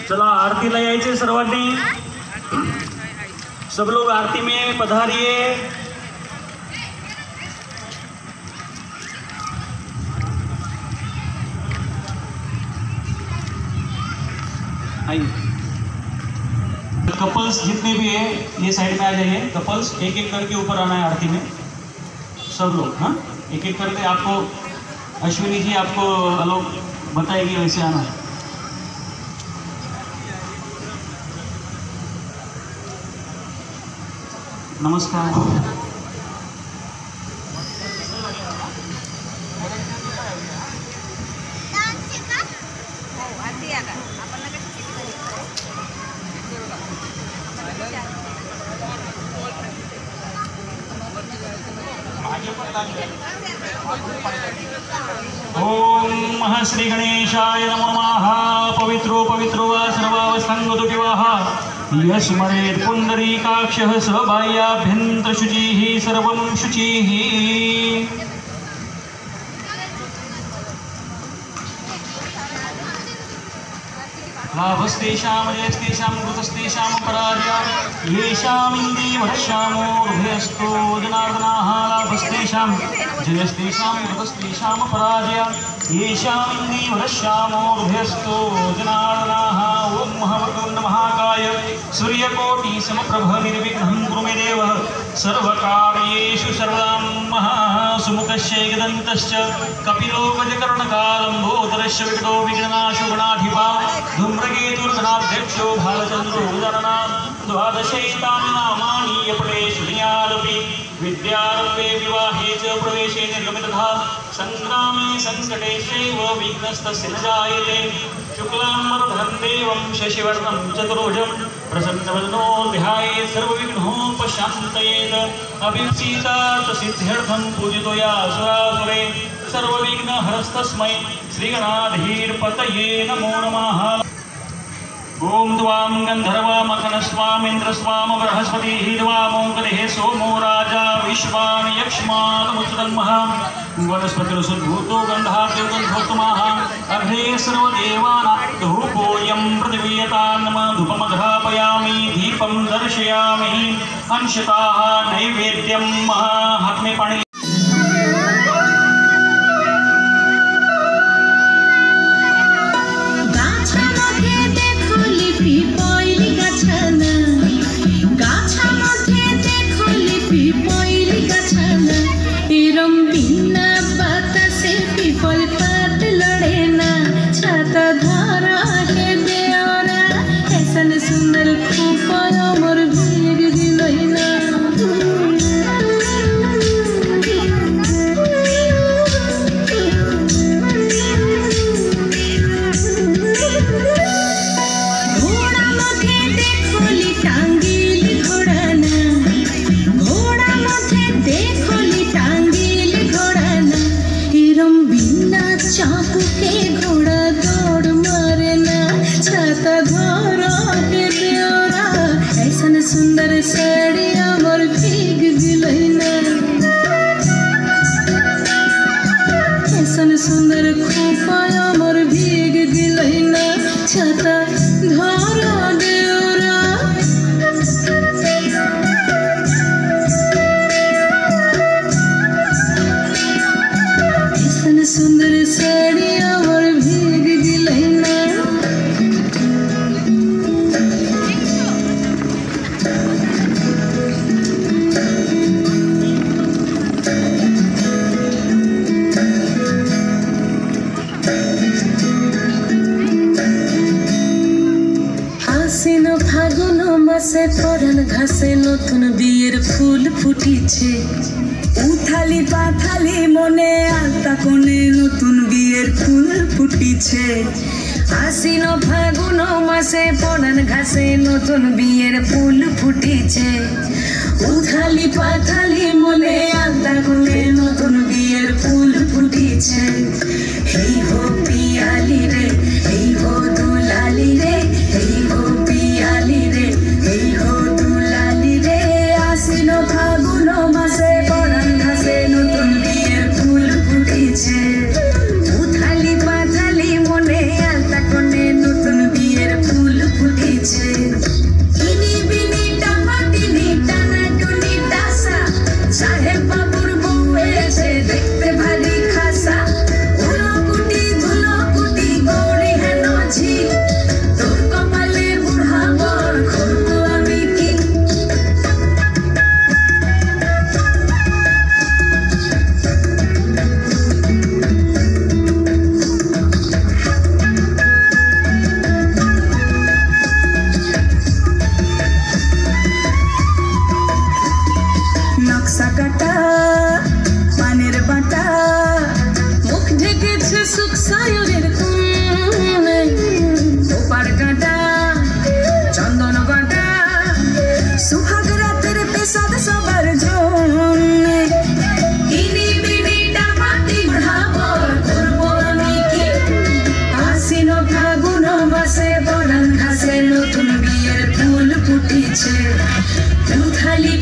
चला आरतीला यायचे सर्वांनी, सब लोग आरती में पधारिए। आइए कपल्स जितने भी है ये साइड में आ जाइए। कपल्स एक एक करके ऊपर आना है आरती में, सब लोग। हाँ, एक एक करके आपको अश्विनी जी आपको लोग बताएगी वैसे आना है। नमस्कार। ओम श्री गणेशाय नमः। पवित्रो पवित्रो वा सर्वावस्थांगतो दिवाः यस्मरेत् पुंडरीकाक्षः स बाह्याभ्यन्तर शुचिः सर्वं शुचिः। लाभस्तेषां जयस्तेषां कृतस्तेषां पराजय येषाम् इन्द्रियवक्ष्यामोर्भयस्तो जनार्दनाः। लाभस्तेषां जयस्तेषां कृतस्तेषां पराजय येषाम् इन्द्रियवक्ष्यामोर्भयस्तो जनार्दनाः। ओम महावक्रतुण्ड महाकाय सूर्यकोटि समप्रभ निर्विघ्नं कुरु मे देव सर्वकार्येषु सर्वदा। सुमुखस्य एकदन्तश्च कपिलो गजकर्णकालम्बोदरस्य विकटो विघ्ननाशो गणाधिपा धूम्रकेतुर्गणाध्यक्षो भालचन्द्रो उदरना। द्वादशैतानि नामानि यपटे शृणुयादपि विद्यारम्भे विवाहे च प्रवेशे निर्गमितथा संग्रामे संकटेशैव विघ्नस्तस्य न जायते। शुक्लाम्बरधरं देवं शशिवर्णं चतुर्भुजं प्रसन्नवदनो ध्यायेत् सर्वविघ्नोपशान्तयेत्। अभीप्सितार्थसिद्ध्यर्थं पूजितो या सुरासुरे सर्वविघ्नहरस्तस्मै श्रीगणाधीपतये नमो नमः। ओम द्वाम गंधर्वमखनस्वामिन्द्रस्वाम बृहस्पतिः द्वामोऽग्निः सोमो राजा विश्वान् यक्ष्मादमुत्तमः। वनस्पतिरुद्भूतो गन्धाद्यो गन्धोत्तमः। अग्रे सर्वदेवानां धूपोऽयं प्रतिवीयतान्नम धूपमघ्रापयामि दीपं दर्शयामि। अंशताः नैवेद्यं हाथ में पानी। सुंदर साड़िया मोर भीग गिलैना। ऐसन सुंदर खोपाया मोर भीग गिलैना। छाता धरा देवरा ऐसन सुंदर साड़िया मोर भीग गिलैना। ফাগুন মাসে পরান ঘাসে নতুন বিয়ের ফুল ফুটিছে। উথালি পাথালি মনে আলতা কোণে নতুন বিয়ের ফুল ফুটিছে। আশ্বিন ফাগুন মাসে পরান ঘাসে নতুন বিয়ের ফুল ফুটেছে। উথালি পাথালি মনে আলতা গুনে নতুন বিয়ের ফুল ফুটেছে। এই হো পিয়ালি রে, এই হো দুলালি রে, এই হো পিয়ালি রে, এই হো দুলালি রে। আশ্বিন ফাগুন মাসে পরান ঘাসে নতুন বিয়ের ফুল ফুটেছে। উথালি পাথালি মনে আলতা কোণে নতুন বিয়ের ফুল ফুটেছে। ইনি বিনি টামাটিনি টানাটুনি টাসা, সাহেব বাবুর বউ এসে দেখতে ভারী খাসা। উলকুটি ধুলকুটি গৌরী হেন ঝি, তোর কপালে বুড়া বর করব আমি কি। নকশা কাটা পানের বাটা, মুখ ঢেকেছে সুখ সায়রের কোণে। ওপার কাটা চন্দন বাটা, সুহাগ রাতের পেশাদ সবার জন্যে। ইনি বিনি টামাটি ভাবর করব আমি কি। আশ্বিন ফাগুন মাসে পরান ঘাসে নতুন বিয়ের ফুল ফুটেছে। উথালি